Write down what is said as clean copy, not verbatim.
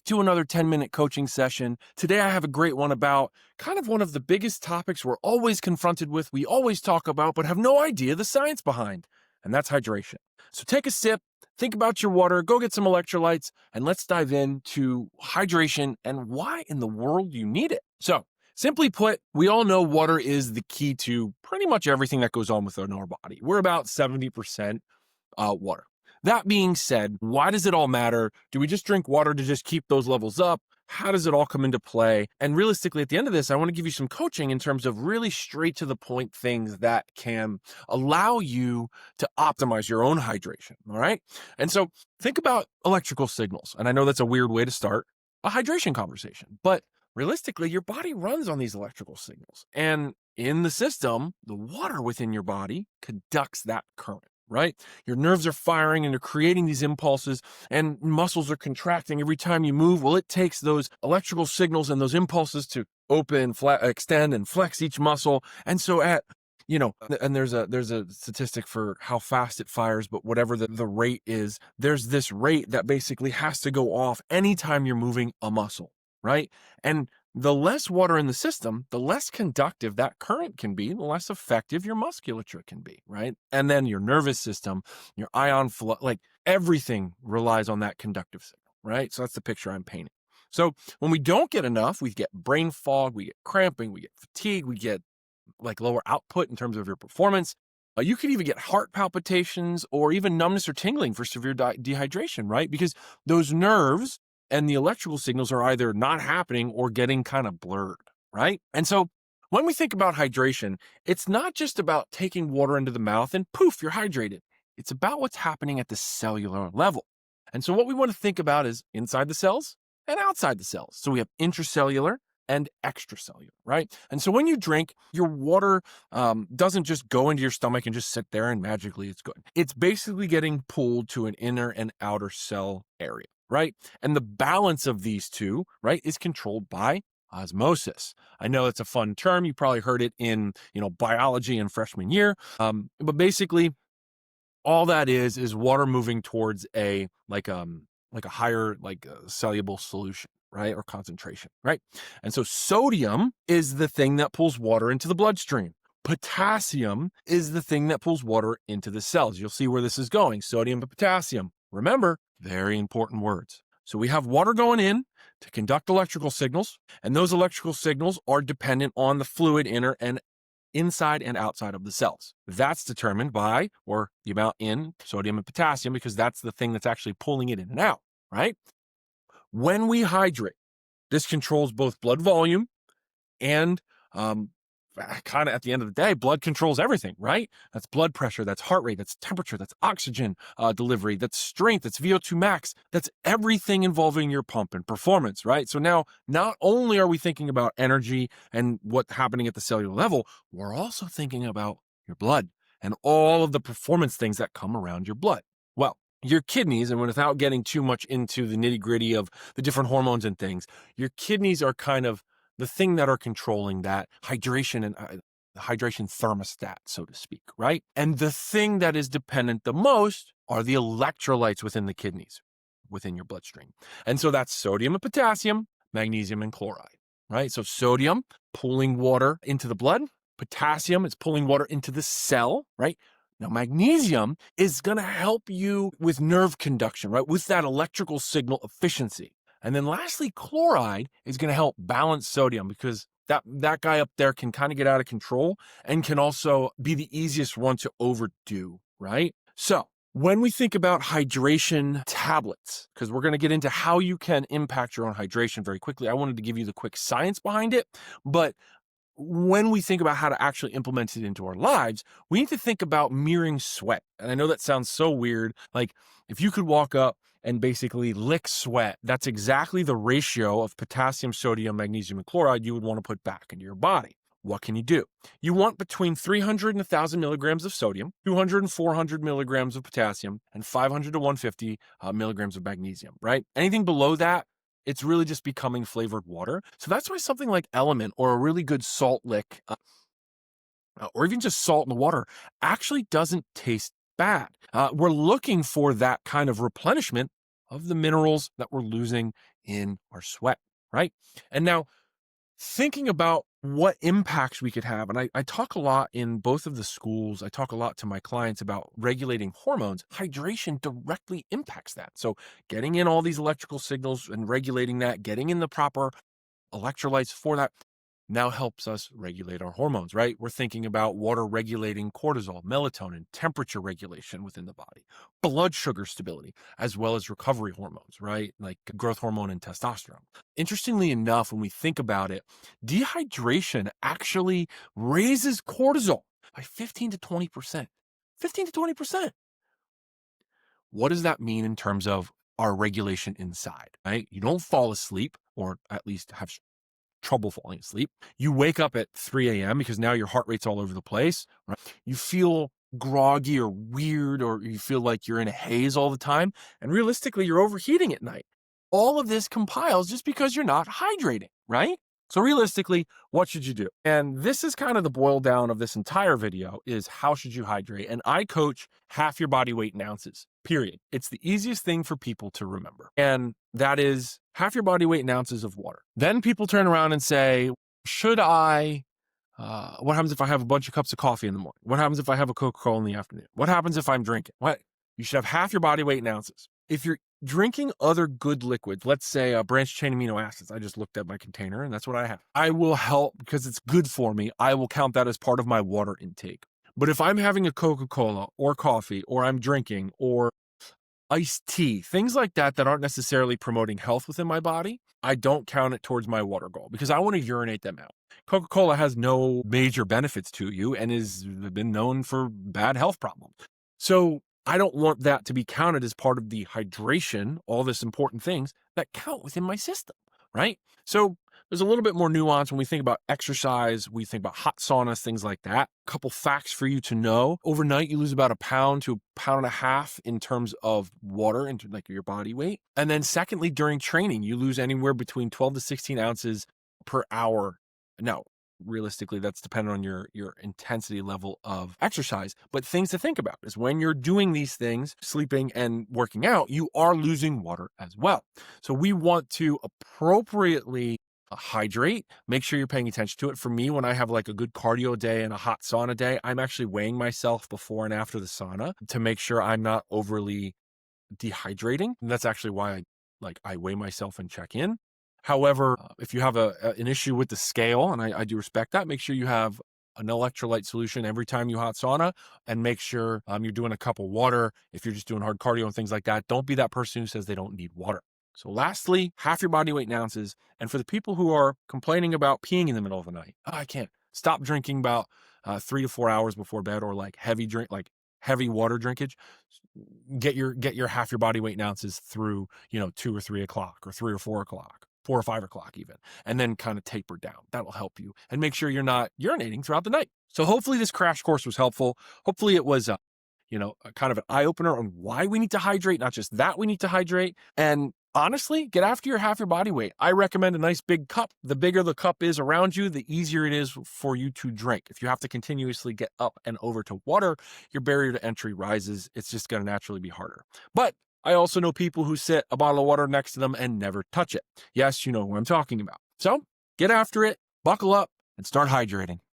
to another 10-minute coaching session. Today I have a great one about kind of one of the biggest topics we're always confronted with, we always talk about, but have no idea the science behind, and that's hydration. So take a sip, think about your water, go get some electrolytes, and let's dive into hydration and why in the world you need it. So simply put, we all know water is the key to pretty much everything that goes on within our body. We're about 70% water. That being said, why does it all matter? Do we just drink water to just keep those levels up? How does it all come into play? And realistically, at the end of this, I want to give you some coaching in terms of really straight to the point things that can allow you to optimize your own hydration. All right. And so think about electrical signals. And I know that's a weird way to start a hydration conversation, but realistically, your body runs on these electrical signals. And in the system, the water within your body conducts that current. Right? Your nerves are firing and you're creating these impulses and muscles are contracting every time you move. Well, it takes those electrical signals and those impulses to open, extend and flex each muscle. And so and there's a statistic for how fast it fires, but whatever the rate is, there's this rate that basically has to go off anytime you're moving a muscle, right? And the less water in the system, the less conductive that current can be, the less effective your musculature can be, right? And then your nervous system, your ion flow, like everything relies on that conductive signal, right? So that's the picture I'm painting. So when we don't get enough, we get brain fog, we get cramping, we get fatigue, we get like lower output in terms of your performance. You could even get heart palpitations or even numbness or tingling for severe dehydration, right? Because those nerves and the electrical signals are either not happening or getting kind of blurred, right? And so when we think about hydration, it's not just about taking water into the mouth and poof, you're hydrated. It's about what's happening at the cellular level. And so what we want to think about is inside the cells and outside the cells. So we have intracellular and extracellular, right? And so when you drink, your water doesn't just go into your stomach and just sit there and magically it's good. It's basically getting pulled to an inner and outer cell area, right? And the balance of these two, right, is controlled by osmosis. I know it's a fun term. You probably heard it in, biology in freshman year. But basically all that is water moving towards a higher soluble solution, right? Or concentration, right? And so sodium is the thing that pulls water into the bloodstream. Potassium is the thing that pulls water into the cells. You'll see where this is going. Sodium and potassium. Remember, very important words. So we have water going in to conduct electrical signals, and those electrical signals are dependent on the fluid inner and inside and outside of the cells. That's determined by, or the amount in sodium and potassium, because that's the thing that's actually pulling it in and out, right? When we hydrate, this controls both blood volume and kind of at the end of the day, blood controls everything, right? That's blood pressure, that's heart rate, that's temperature, that's oxygen delivery, that's strength, that's VO2 max, that's everything involving your pump and performance, right? So now, not only are we thinking about energy and what's happening at the cellular level, we're also thinking about your blood and all of the performance things that come around your blood. Well, your kidneys, and without getting too much into the nitty-gritty of the different hormones and things, your kidneys are kind of the thing that are controlling that hydration and hydration thermostat, so to speak, right? And the thing that is dependent the most are the electrolytes within the kidneys, within your bloodstream. And so that's sodium and potassium, magnesium and chloride, right? So sodium pulling water into the blood, potassium is pulling water into the cell, right? Now, magnesium is going to help you with nerve conduction, right? With that electrical signal efficiency. And then lastly, chloride is going to help balance sodium because that guy up there can kind of get out of control and can also be the easiest one to overdo, right? So when we think about hydration tablets, because we're going to get into how you can impact your own hydration very quickly, I wanted to give you the quick science behind it, but when we think about how to actually implement it into our lives, we need to think about mirroring sweat. And I know that sounds so weird. Like if you could walk up and basically lick sweat, that's exactly the ratio of potassium, sodium, magnesium, and chloride you would want to put back into your body. What can you do? You want between 300 and 1,000 milligrams of sodium, 200 and 400 milligrams of potassium, and 500 to 150 milligrams of magnesium, right? Anything below that, it's really just becoming flavored water. So that's why something like Element or a really good salt lick, or even just salt in the water, actually doesn't taste bad. We're looking for that kind of replenishment of the minerals that we're losing in our sweat, right? And now thinking about what impacts we could have, and I talk a lot in both of the schools, I talk a lot to my clients about regulating hormones. Hydration directly impacts that. So getting in all these electrical signals and regulating that, getting in the proper electrolytes for that now helps us regulate our hormones, right? We're thinking about water regulating cortisol, melatonin, temperature regulation within the body, blood sugar stability, as well as recovery hormones, right? Like growth hormone and testosterone. Interestingly enough, when we think about it, dehydration actually raises cortisol by 15 to 20%. 15 to 20%. What does that mean in terms of our regulation inside, right? You don't fall asleep, or at least have trouble falling asleep. You wake up at 3 a.m. because now your heart rate's all over the place, right? You feel groggy or weird, or you feel like you're in a haze all the time. And realistically, you're overheating at night. All of this compiles just because you're not hydrating, right? So realistically, what should you do? And this is kind of the boil down of this entire video is how should you hydrate? And I coach half your body weight in ounces, period. It's the easiest thing for people to remember. And that is half your body weight in ounces of water. Then people turn around and say, should I, what happens if I have a bunch of cups of coffee in the morning? What happens if I have a Coca-Cola in the afternoon? What happens if I'm drinking? What? You should have half your body weight in ounces. If you're drinking other good liquids, let's say branched chain amino acids, I just looked at my container and that's what I have. I will help because it's good for me. I will count that as part of my water intake. But if I'm having a Coca-Cola or coffee, or I'm drinking, or iced tea, things like that that aren't necessarily promoting health within my body, I don't count it towards my water goal because I want to urinate them out. Coca-Cola has no major benefits to you and has been known for bad health problems. So I don't want that to be counted as part of the hydration, all this important things that count within my system, right? So there's a little bit more nuance when we think about exercise, we think about hot saunas, things like that. A couple facts for you to know. Overnight, you lose about 1 pound to 1.5 pounds in terms of water, into like your body weight. And then secondly, during training, you lose anywhere between 12 to 16 ounces per hour. Now, realistically, that's dependent on your intensity level of exercise. But things to think about is when you're doing these things, sleeping and working out, you are losing water as well. So we want to appropriately hydrate, make sure you're paying attention to it. For me, when I have like a good cardio day and a hot sauna day, I'm actually weighing myself before and after the sauna to make sure I'm not overly dehydrating. And that's actually why I weigh myself and check in. However, if you have an issue with the scale, and I do respect that, make sure you have an electrolyte solution every time you hot sauna, and make sure you're doing a cup of water. If you're just doing hard cardio and things like that, don't be that person who says they don't need water. So lastly, half your body weight in ounces. And for the people who are complaining about peeing in the middle of the night, I can't stop drinking about 3 to 4 hours before bed, or like heavy water drinkage. Get your half your body weight in ounces through 2 or 3 o'clock, or 3 or 4 o'clock, 4 or 5 o'clock even, and then kind of taper down. That'll help you, and make sure you're not urinating throughout the night. So hopefully this crash course was helpful. Hopefully it was kind of an eye-opener on why we need to hydrate, not just that we need to hydrate. And honestly, get after your half your body weight. I recommend a nice big cup. The bigger the cup is around you, the easier it is for you to drink. If you have to continuously get up and over to water, your barrier to entry rises. It's just going to naturally be harder. But I also know people who sit a bottle of water next to them and never touch it. Yes, you know who I'm talking about. So get after it, buckle up, and start hydrating.